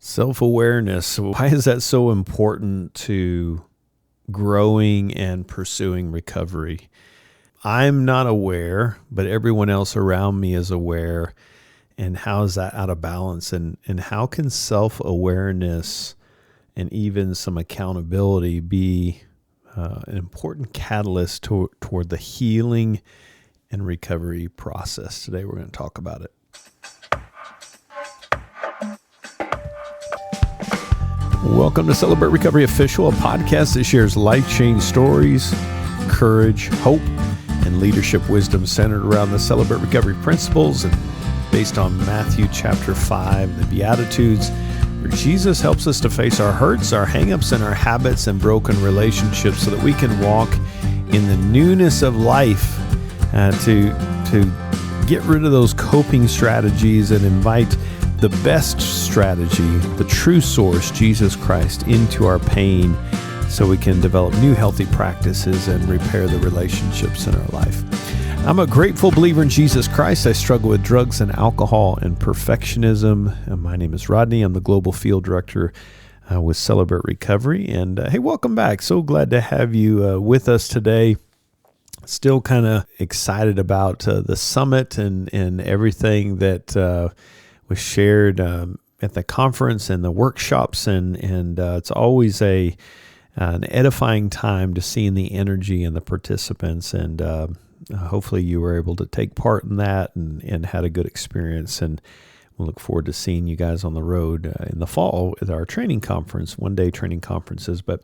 Self-awareness. Why is that so important to growing and pursuing recovery? I'm not aware, but everyone else around me is aware. And how is that out of balance? And how can self-awareness and even some accountability be an important catalyst toward the healing and recovery process? Today we're going to talk about it. Welcome to Celebrate Recovery Official, a podcast that shares life-changing stories, courage, hope, and leadership wisdom centered around the Celebrate Recovery principles and based on Matthew chapter 5, the Beatitudes, where Jesus helps us to face our hurts, our hang-ups, and our habits and broken relationships so that we can walk in the newness of life, to get rid of those coping strategies and invite the best strategy, the true source, Jesus Christ, into our pain so we can develop new healthy practices and repair the relationships in our life. I'm a grateful believer in Jesus Christ. I struggle with drugs and alcohol and perfectionism. And my name is Rodney. I'm the Global Field Director with Celebrate Recovery. And hey, welcome back. So glad to have you with us today. Still kind of excited about the summit and everything that was shared at the conference and the workshops, and it's always an edifying time to see the energy and the participants, and hopefully you were able to take part in that and had a good experience, and we'll look forward to seeing you guys on the road in the fall at our training conference, one-day training conferences. But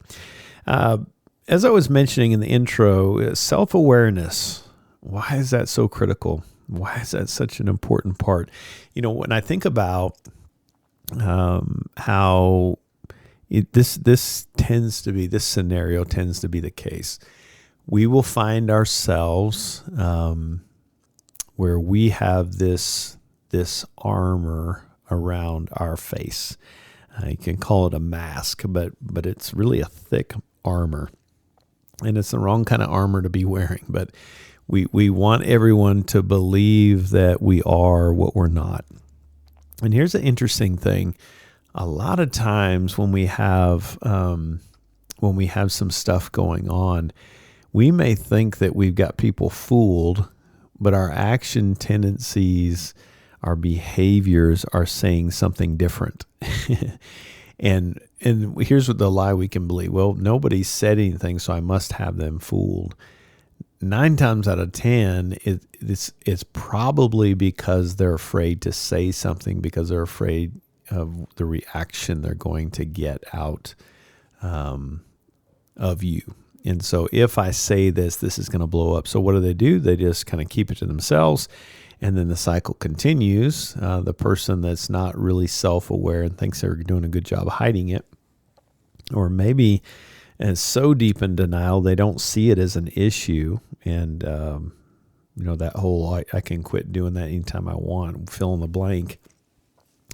as I was mentioning in the intro, self-awareness, why is that so critical? Why is that such an important part? You know, when I think about how this scenario tends to be the case, we will find ourselves where we have this armor around our face. You can call it a mask, but it's really a thick armor, and it's the wrong kind of armor to be wearing. But we want everyone to believe that we are what we're not. And here's the interesting thing. A lot of times when we have some stuff going on, we may think that we've got people fooled, but our action tendencies, our behaviors are saying something different. And here's what the lie we can believe. Well, nobody said anything, so I must have them fooled. 9 times out of 10, it's probably because they're afraid to say something, because they're afraid of the reaction they're going to get out of you. And so if I say this is going to blow up. So what do? They just kind of keep it to themselves, and then the cycle continues. The person that's not really self-aware and thinks they're doing a good job of hiding it, or maybe is so deep in denial they don't see it as an issue, and that whole I can quit doing that anytime I want, fill in the blank.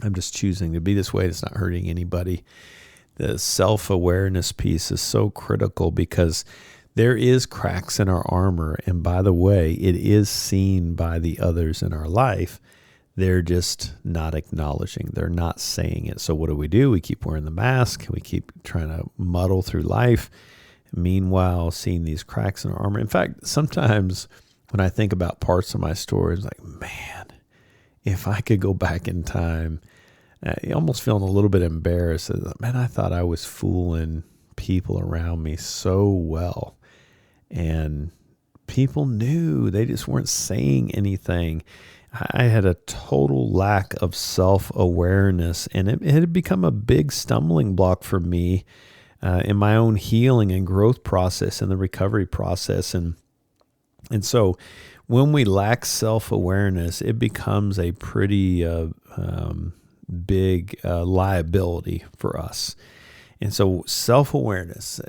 I'm just choosing to be this way. It's not hurting anybody. The self-awareness piece is so critical because there is cracks in our armor, and by the way, it is seen by the others in our life. They're just not acknowledging. They're not saying it. So what do? We keep wearing the mask. We keep trying to muddle through life. Meanwhile, seeing these cracks in our armor. In fact, sometimes when I think about parts of my story, it's like, man, if I could go back in time, almost feeling a little bit embarrassed. Man, I thought I was fooling people around me so well. And people knew. They just weren't saying anything. I had a total lack of self-awareness, and it had become a big stumbling block for me in my own healing and growth process and the recovery process. And so when we lack self-awareness, it becomes a pretty big liability for us. And so self-awareness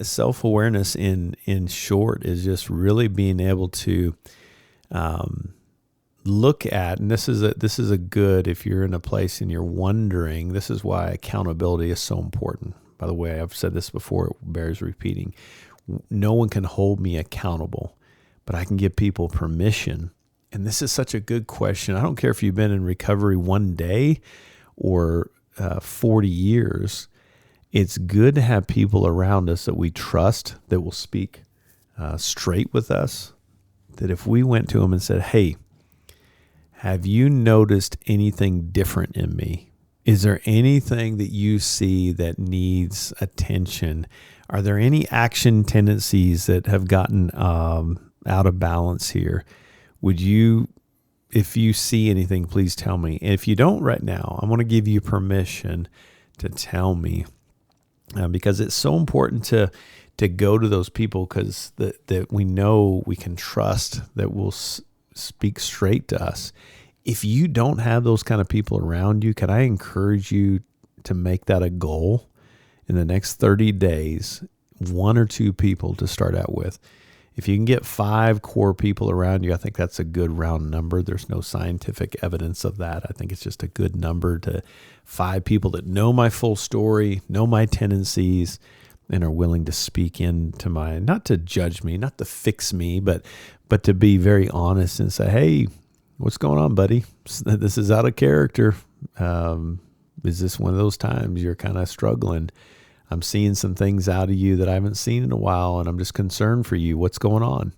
in short is just really being able to look at, and this is a good, if you're in a place and you're wondering, this is why accountability is so important. By the way, I've said this before, it bears repeating. No one can hold me accountable, but I can give people permission. And this is such a good question. I don't care if you've been in recovery one day or 40 years, it's good to have people around us that we trust, that will speak straight with us, that if we went to them and said, hey, have you noticed anything different in me? Is there anything that you see that needs attention? Are there any action tendencies that have gotten out of balance here? Would you, if you see anything, please tell me. And if you don't right now, I want to give you permission to tell me, because it's so important to go to those people, because that we know we can trust, that will speak straight to us. If you don't have those kind of people around you, can I encourage you to make that a goal in the next 30 days, 1 or 2 people to start out with? If you can get 5 core people around you, I think that's a good round number. There's no scientific evidence of that. I think it's just a good number, to 5 people that know my full story, know my tendencies, and are willing to speak into my, not to judge me, not to fix me, but to be very honest and say, hey, what's going on, buddy? This is out of character. Is this one of those times you're kind of struggling? I'm seeing some things out of you that I haven't seen in a while, and I'm just concerned for you. What's going on?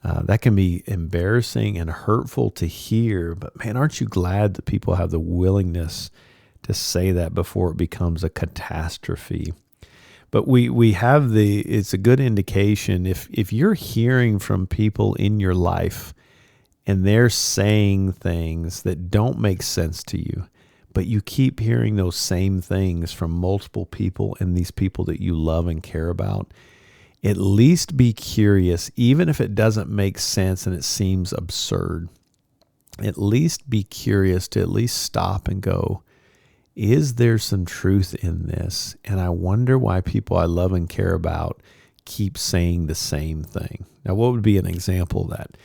That can be embarrassing and hurtful to hear, but man, aren't you glad that people have the willingness to say that before it becomes a catastrophe? But we have it's a good indication if you're hearing from people in your life and they're saying things that don't make sense to you, but you keep hearing those same things from multiple people and these people that you love and care about, at least be curious, even if it doesn't make sense and it seems absurd. At least be curious to at least stop and go, is there some truth in this? And I wonder why people I love and care about keep saying the same thing. Now, what would be an example of that?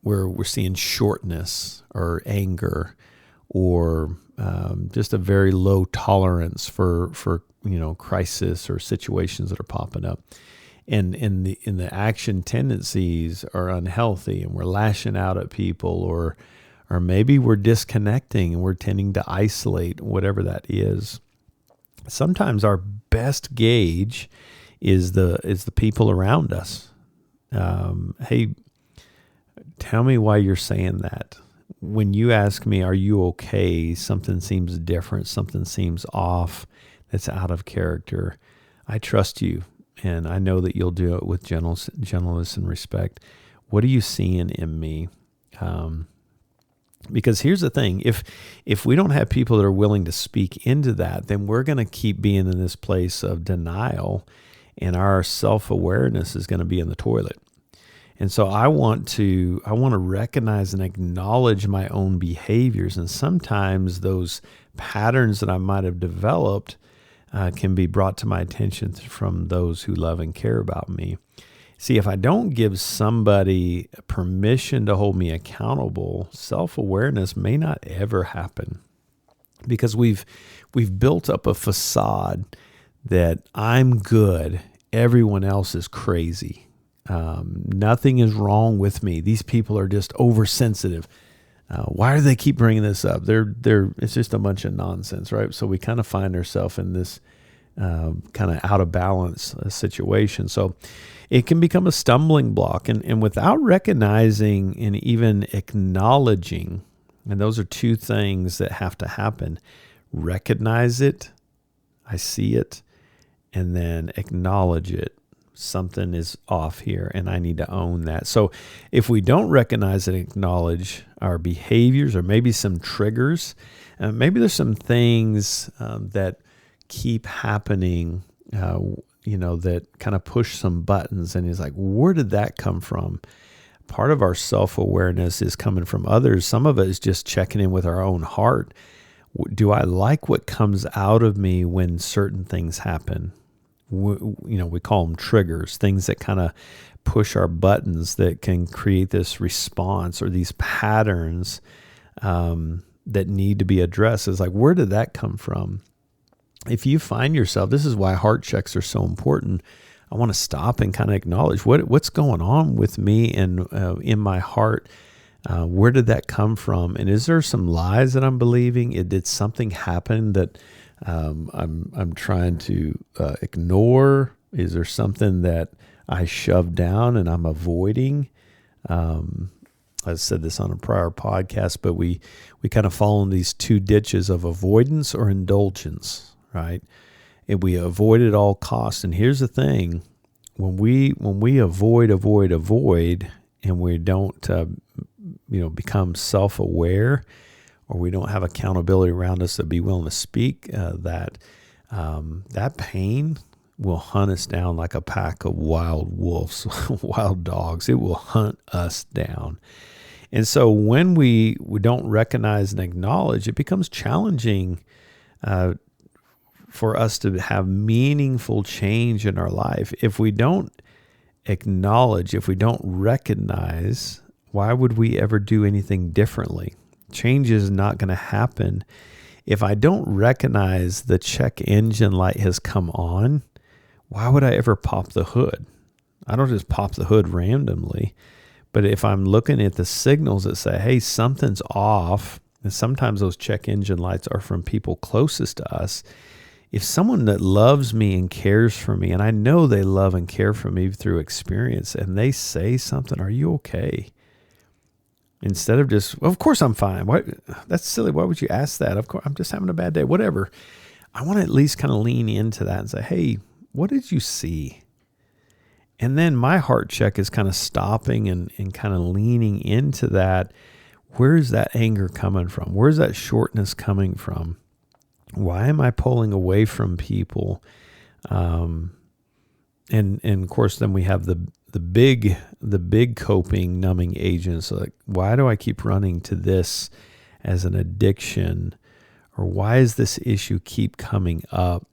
Where we're seeing shortness or anger, or just a very low tolerance for crisis or situations that are popping up, and in the action tendencies are unhealthy, and we're lashing out at people, or maybe we're disconnecting and we're tending to isolate, whatever that is. Sometimes our best gauge is the people around us. Hey, tell me why you're saying that. When you ask me, are you okay? Something seems different. Something seems off. That's out of character. I trust you, and I know that you'll do it with gentleness and respect. What are you seeing in me? Because here's the thing. If we don't have people that are willing to speak into that, then we're going to keep being in this place of denial, and our self-awareness is going to be in the toilet. And so I want to recognize and acknowledge my own behaviors. And sometimes those patterns that I might have developed can be brought to my attention from those who love and care about me. See, if I don't give somebody permission to hold me accountable, self-awareness may not ever happen, because we've built up a facade that I'm good, everyone else is crazy. Nothing is wrong with me. These people are just oversensitive. Why do they keep bringing this up? It's just a bunch of nonsense, right? So we kind of find ourselves in this kind of out of balance situation. So it can become a stumbling block, and without recognizing and even acknowledging, and those are 2 things that have to happen. Recognize it, I see it, and then acknowledge it. Something is off here, and I need to own that. So if we don't recognize and acknowledge our behaviors, or maybe some triggers, maybe there's some things that keep happening, that kind of push some buttons, and it's like, where did that come from? Part of our self-awareness is coming from others. Some of it is just checking in with our own heart. Do I like what comes out of me when certain things happen? We call them triggers, things that kind of push our buttons that can create this response or these patterns that need to be addressed. It's like, where did that come from? If you find yourself, this is why heart checks are so important. I want to stop and kind of acknowledge what's going on with me and in my heart Where did that come from? And is there some lies that I'm believing? Did something happen that I'm trying to ignore? Is there something that I shoved down and I'm avoiding? I said this on a prior podcast, but we kind of fall in these two ditches of avoidance or indulgence, right? And we avoid at all costs. And here's the thing: when we avoid, and we don't become self-aware, or we don't have accountability around us to be willing to speak, that pain will hunt us down like a pack of wild wolves, wild dogs. It will hunt us down. And so when we don't recognize and acknowledge, it becomes challenging for us to have meaningful change in our life. If we don't acknowledge, if we don't recognize, why would we ever do anything differently? Change is not going to happen. If I don't recognize the check engine light has come on, why would I ever pop the hood? I don't just pop the hood randomly. But if I'm looking at the signals that say, hey, something's off, and sometimes those check engine lights are from people closest to us. If someone that loves me and cares for me, and I know they love and care for me through experience, and they say something, are you okay? Instead of just, well, of course I'm fine. Why? That's silly. Why would you ask that? Of course, I'm just having a bad day, whatever. I want to at least kind of lean into that and say, hey, what did you see? And then my heart check is kind of stopping and kind of leaning into that. Where is that anger coming from? Where's that shortness coming from? Why am I pulling away from people? And of course, then we have the big coping numbing agents. Like, why do I keep running to this as an addiction? Or why does this issue keep coming up?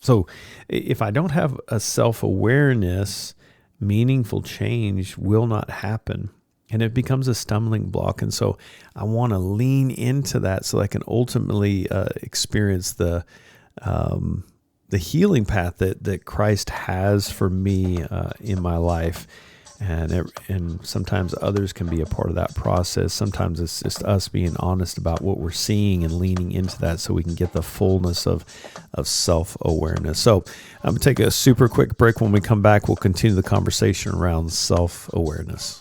So if I don't have a self-awareness, meaningful change will not happen. And it becomes a stumbling block. And so I want to lean into that so I can ultimately experience the healing path that Christ has for me in my life. And sometimes others can be a part of that process. Sometimes it's just us being honest about what we're seeing and leaning into that so we can get the fullness of self-awareness. So I'm going to take a super quick break. When we come back, we'll continue the conversation around self-awareness.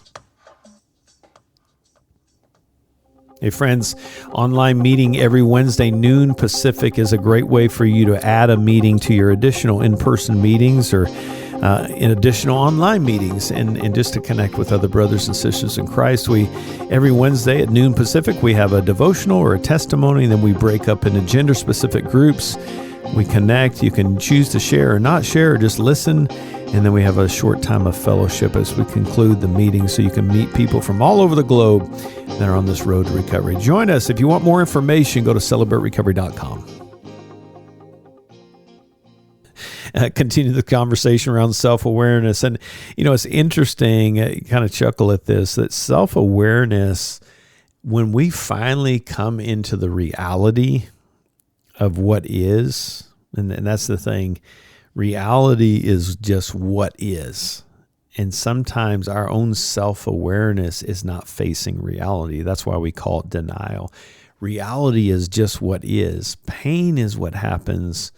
Hey friends, online meeting every Wednesday noon Pacific is a great way for you to add a meeting to your additional in-person meetings or in additional online meetings and just to connect with other brothers and sisters in Christ. Every Wednesday at noon Pacific, we have a devotional or a testimony, and then we break up into gender-specific groups. We connect. You can choose to share or not share or just listen. And then we have a short time of fellowship as we conclude the meeting so you can meet people from all over the globe that are on this road to recovery. Join us. If you want more information, go to celebraterecovery.com. Continue the conversation around self-awareness. And, it's interesting, kind of chuckle at this, that self-awareness, when we finally come into the reality of what is, and that's the thing, reality is just what is. And sometimes our own self-awareness is not facing reality. That's why we call it denial. Reality is just what is. Pain is what happens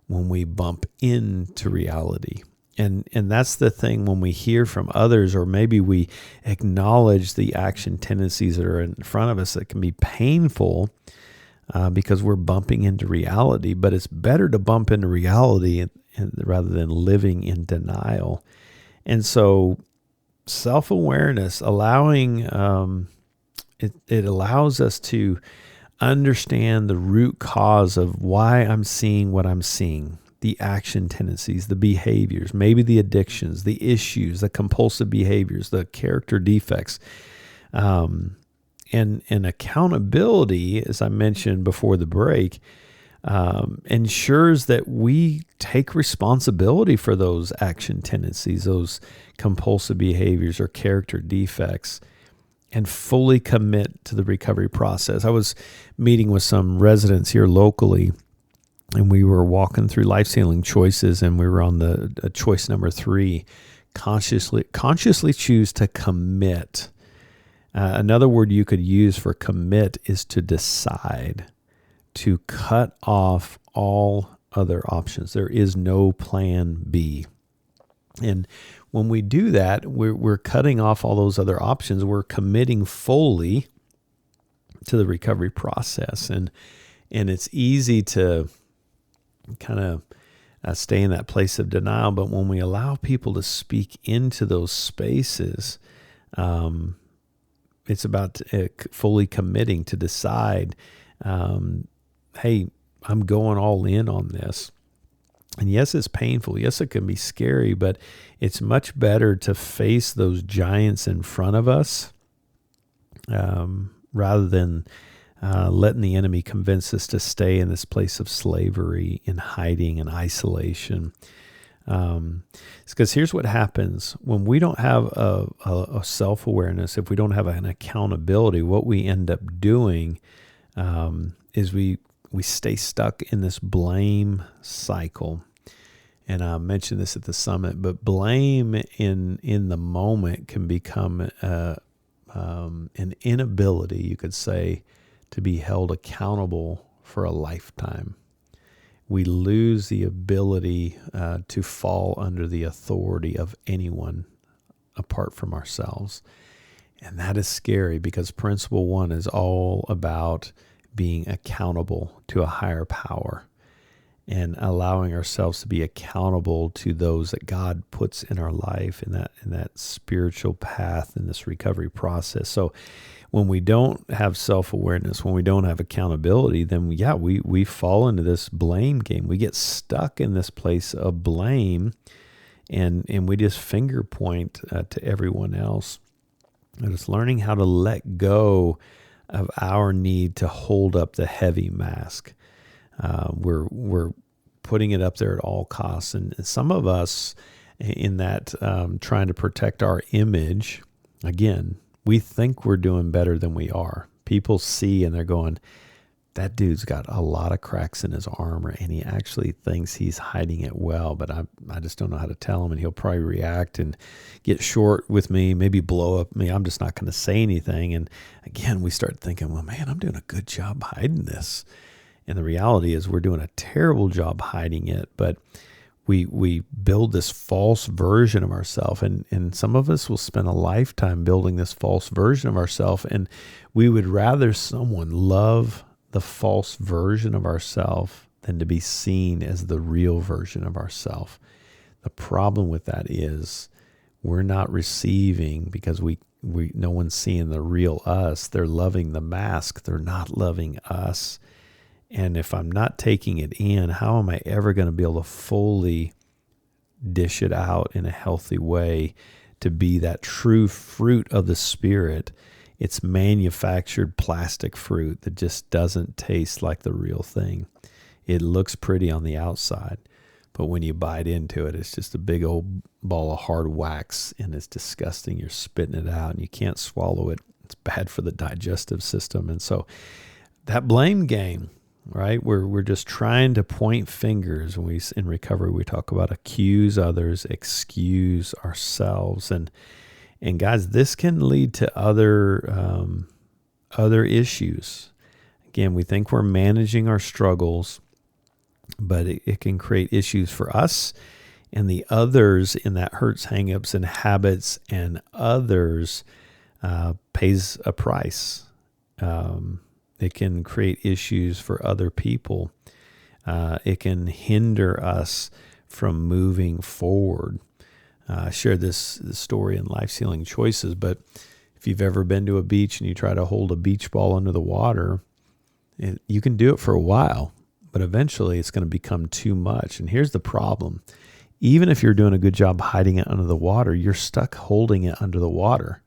when we bump into reality. And that's the thing when we hear from others, or maybe we acknowledge the action tendencies that are in front of us that can be painful because we're bumping into reality. But it's better to bump into reality rather than living in denial. And so self-awareness, allowing it allows us to understand the root cause of why I'm seeing what I'm seeing, the action tendencies, the behaviors, maybe the addictions, the issues, the compulsive behaviors, the character defects. And accountability, as I mentioned before the break, ensures that we take responsibility for those action tendencies, those compulsive behaviors or character defects, and fully commit to the recovery process. I was meeting with some residents here locally, and we were walking through life healing choices, and we were on the choice number 3, consciously choose to commit Another word you could use for commit is to decide, to cut off all other options. There is no plan B. And when we do that, we're cutting off all those other options. We're committing fully to the recovery process. And it's easy to kind of stay in that place of denial. But when we allow people to speak into those spaces, it's about fully committing to decide, hey, I'm going all in on this. And yes, it's painful. Yes, it can be scary, but it's much better to face those giants in front of us rather than letting the enemy convince us to stay in this place of slavery, in hiding and isolation. It's because here's what happens when we don't have a self-awareness. If we don't have an accountability, what we end up doing is we stay stuck in this blame cycle. And I mentioned this at the summit, but blame in the moment can become an inability, you could say, to be held accountable for a lifetime. We lose the ability to fall under the authority of anyone apart from ourselves. And that is scary because principle 1 is all about being accountable to a higher power and allowing ourselves to be accountable to those that God puts in our life in that spiritual path in this recovery process. So when we don't have self-awareness, when we don't have accountability, then we fall into this blame game. We get stuck in this place of blame and we just finger point to everyone else. And it's learning how to let go of our need to hold up the heavy mask. We're putting it up there at all costs. And some of us in that trying to protect our image, again, we think we're doing better than we are. People see and they're going, that dude's got a lot of cracks in his armor and he actually thinks he's hiding it well, but I just don't know how to tell him, and he'll probably react and get short with me, maybe blow up me. I'm just not going to say anything. And again, we start thinking, well, man, I'm doing a good job hiding this. And the reality is we're doing a terrible job hiding it, but we build this false version of ourselves, and some of us will spend a lifetime building this false version of ourselves, and we would rather someone love the false version of ourselves than to be seen as the real version of ourselves. The problem with that is we're not receiving because no one's seeing the real us. They're loving the mask. They're not loving us. And if I'm not taking it in, how am I ever going to be able to fully dish it out in a healthy way to be that true fruit of the Spirit? It's manufactured plastic fruit that just doesn't taste like the real thing. It looks pretty on the outside, but when you bite into it, it's just a big old ball of hard wax, and it's disgusting. You're spitting it out, and you can't swallow it. It's bad for the digestive system. And so that blame game, right? We're just trying to point fingers. When in recovery, we talk about accuse others, excuse ourselves, and guys, this can lead to other issues. Again, we think we're managing our struggles, but it can create issues for us and the others in that hurts, hangups, and habits, and others pays a price. It can create issues for other people. It can hinder us from moving forward. I shared this story in Life Healing Choices, but if you've ever been to a beach and you try to hold a beach ball under the water, you can do it for a while, but eventually it's going to become too much. And here's the problem. Even if you're doing a good job hiding it under the water, you're stuck holding it under the water.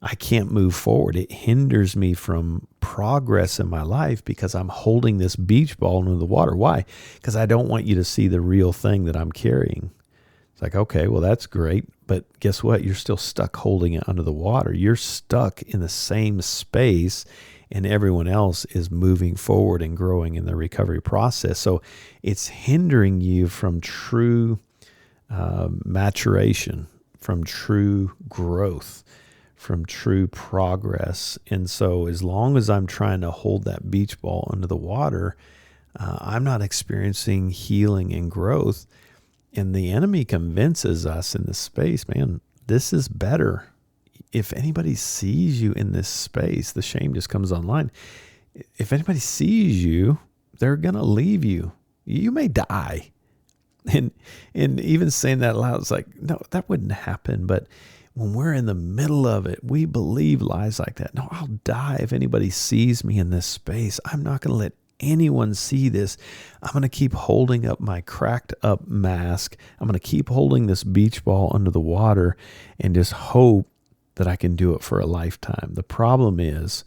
I can't move forward. It hinders me from progress in my life because I'm holding this beach ball under the water. Why? Because I don't want you to see the real thing that I'm carrying. It's like, okay, well, that's great. But guess what? You're still stuck holding it under the water. You're stuck in the same space, and everyone else is moving forward and growing in the recovery process. So it's hindering you from true maturation, from true growth, from true progress. And so as long as I'm trying to hold that beach ball under the water, I'm not experiencing healing and growth. And the enemy convinces us in this space, man, this is better. If anybody sees you in this space, the shame just comes online. If anybody sees you, they're going to leave you. You may die. And even saying that loud, it's like, no, that wouldn't happen. But when we're in the middle of it, we believe lies like that. No, I'll die if anybody sees me in this space. I'm not going to let anyone see this. I'm going to keep holding up my cracked up mask. I'm going to keep holding this beach ball under the water and just hope that I can do it for a lifetime. The problem is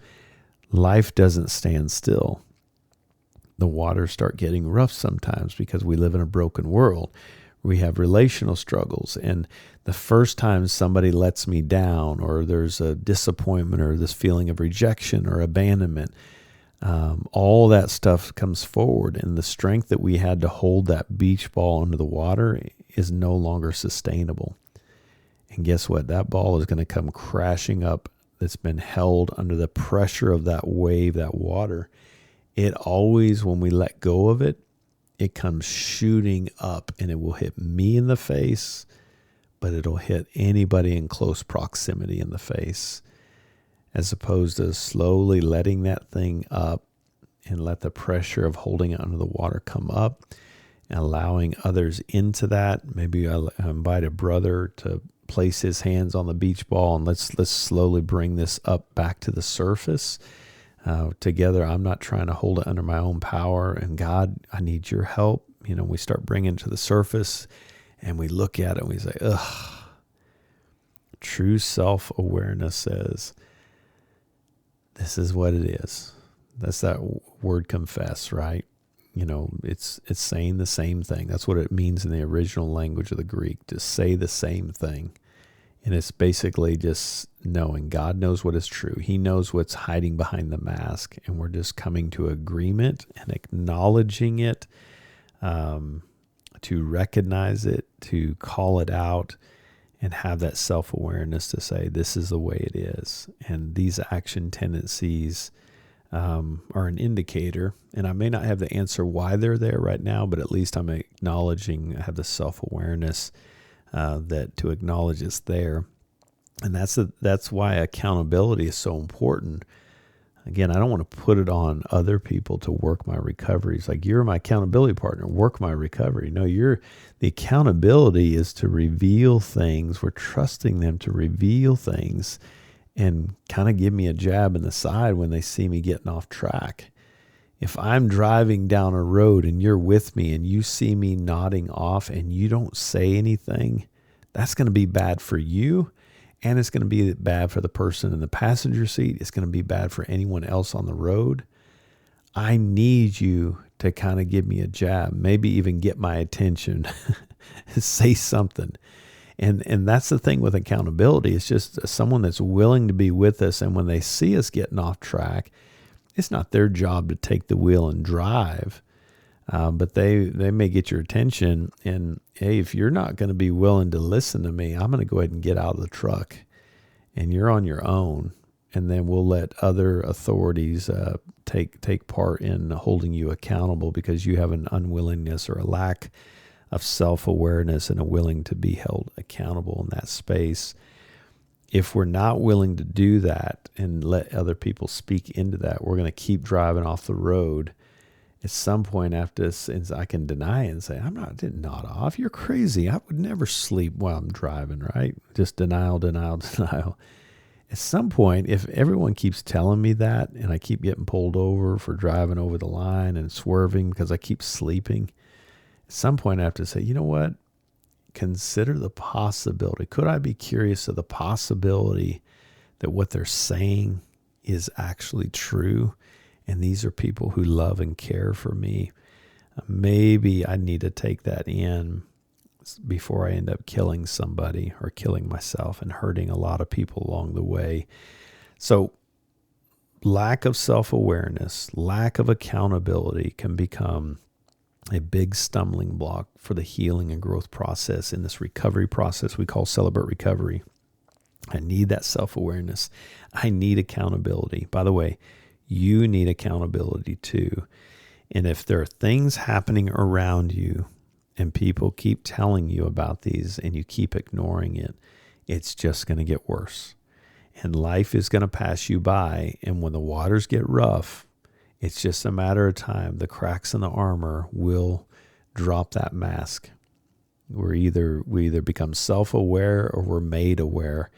life doesn't stand still. The waters start getting rough sometimes because we live in a broken world. We have relational struggles. And the first time somebody lets me down, or there's a disappointment, or this feeling of rejection or abandonment, all that stuff comes forward. And the strength that we had to hold that beach ball under the water is no longer sustainable. And guess what? That ball is going to come crashing up. That's been held under the pressure of that wave, that water. It always, when we let go of it, it comes shooting up, and it will hit me in the face, but it'll hit anybody in close proximity in the face, as opposed to slowly letting that thing up and let the pressure of holding it under the water come up and allowing others into that. Maybe I invite a brother to place his hands on the beach ball, and let's slowly bring this up back to the surface. Together, I'm not trying to hold it under my own power. And God, I need your help. We start bringing it to the surface, and we look at it and we say, ugh. True self-awareness says, this is what it is. That's that word confess, right? It's saying the same thing. That's what it means in the original language of the Greek, to say the same thing. And it's basically just knowing God knows what is true. He knows what's hiding behind the mask. And we're just coming to agreement and acknowledging it, to recognize it, to call it out, and have that self-awareness to say, this is the way it is. And these action tendencies are an indicator. And I may not have the answer why they're there right now, but at least I'm acknowledging, I have the self-awareness that to acknowledge it's there. And that's why accountability is so important. Again, I don't want to put it on other people to work my recovery. It's like, you're my accountability partner, work my recovery. No, the accountability is to reveal things. We're trusting them to reveal things and kind of give me a jab in the side when they see me getting off track. If I'm driving down a road and you're with me and you see me nodding off and you don't say anything, that's going to be bad for you. And it's going to be bad for the person in the passenger seat. It's going to be bad for anyone else on the road. I need you to kind of give me a jab, maybe even get my attention, say something. And that's the thing with accountability. It's just someone that's willing to be with us. And when they see us getting off track, it's not their job to take the wheel and drive. But they may get your attention, and hey, if you're not going to be willing to listen to me, I'm going to go ahead and get out of the truck, and you're on your own. And then we'll let other authorities take part in holding you accountable because you have an unwillingness or a lack of self-awareness and a willing to be held accountable in that space. If we're not willing to do that and let other people speak into that, we're going to keep driving off the road. At some point after this, I can deny it and say, I didn't nod off. You're crazy. I would never sleep while I'm driving, right? Just denial. At some point, if everyone keeps telling me that and I keep getting pulled over for driving over the line and swerving because I keep sleeping, at some point I have to say, you know what? Consider the possibility. Could I be curious of the possibility that what they're saying is actually true? And these are people who love and care for me. Maybe I need to take that in before I end up killing somebody or killing myself and hurting a lot of people along the way. So lack of self-awareness, lack of accountability can become a big stumbling block for the healing and growth process in this recovery process we call Celebrate Recovery. I need that self-awareness. I need accountability. By the way, you need accountability too. And if there are things happening around you and people keep telling you about these and you keep ignoring it, it's just going to get worse. And life is going to pass you by. And when the waters get rough, it's just a matter of time. The cracks in the armor will drop that mask. We either become self-aware or we're made aware.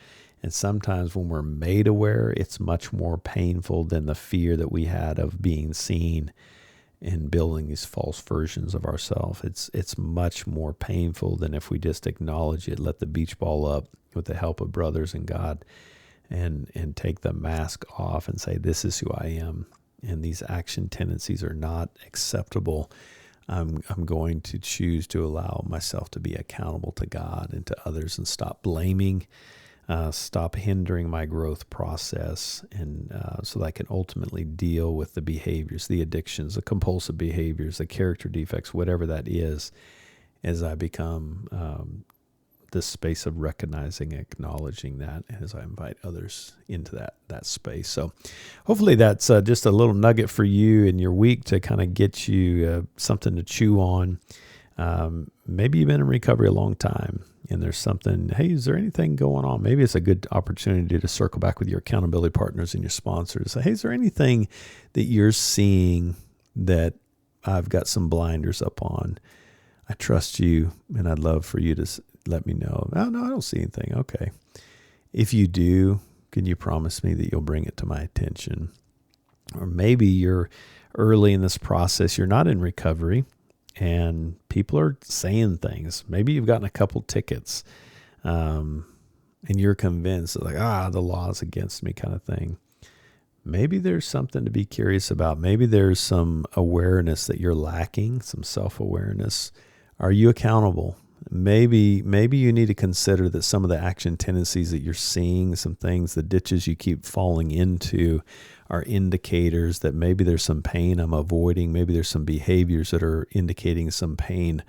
And sometimes when we're made aware, it's much more painful than the fear that we had of being seen and building these false versions of ourselves. It's much more painful than if we just acknowledge it, let the beach ball up with the help of brothers and God, and take the mask off and say, this is who I am. And these action tendencies are not acceptable. I'm going to choose to allow myself to be accountable to God and to others and stop blaming, stop hindering my growth process, and so that I can ultimately deal with the behaviors, the addictions, the compulsive behaviors, the character defects, whatever that is, as I become this space of recognizing, acknowledging that, as I invite others into that space. So hopefully that's just a little nugget for you in your week to kind of get you something to chew on. Maybe you've been in recovery a long time and there's something, hey, is there anything going on? Maybe it's a good opportunity to circle back with your accountability partners and your sponsors. Say, hey, is there anything that you're seeing that I've got some blinders up on? I trust you and I'd love for you to let me know. Oh, no, I don't see anything. Okay. If you do, can you promise me that you'll bring it to my attention? Or maybe you're early in this process, you're not in recovery, and people are saying things. Maybe you've gotten a couple tickets, and you're convinced, like, the law is against me kind of thing. Maybe there's something to be curious about. Maybe there's some awareness that you're lacking, some self-awareness. Are you accountable? Maybe you need to consider that some of the action tendencies that you're seeing, some things, the ditches you keep falling into, are indicators that maybe there's some pain I'm avoiding. Maybe there's some behaviors that are indicating some pain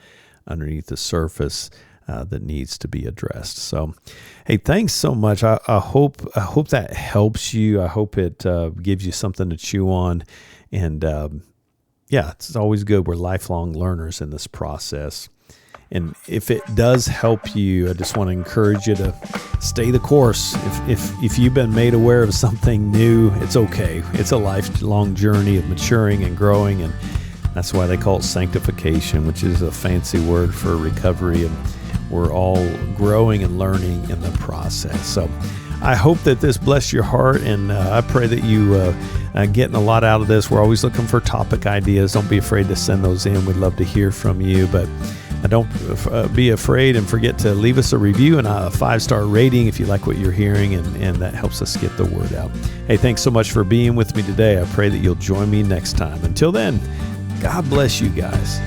underneath the surface that needs to be addressed. So, hey, thanks so much. I hope that helps you. I hope it gives you something to chew on. And it's always good. We're lifelong learners in this process. And if it does help you, I just want to encourage you to stay the course. If you've been made aware of something new, it's okay. It's a lifelong journey of maturing and growing, and that's why they call it sanctification, which is a fancy word for recovery. And we're all growing and learning in the process. So I hope that this blessed your heart, and I pray that you getting a lot out of this. We're always looking for topic ideas. Don't be afraid to send those in. We'd love to hear from you, but don't be afraid and forget to leave us a review and a 5-star rating if you like what you're hearing, and that helps us get the word out. Hey, thanks so much for being with me today. I pray that you'll join me next time. Until then, God bless you guys.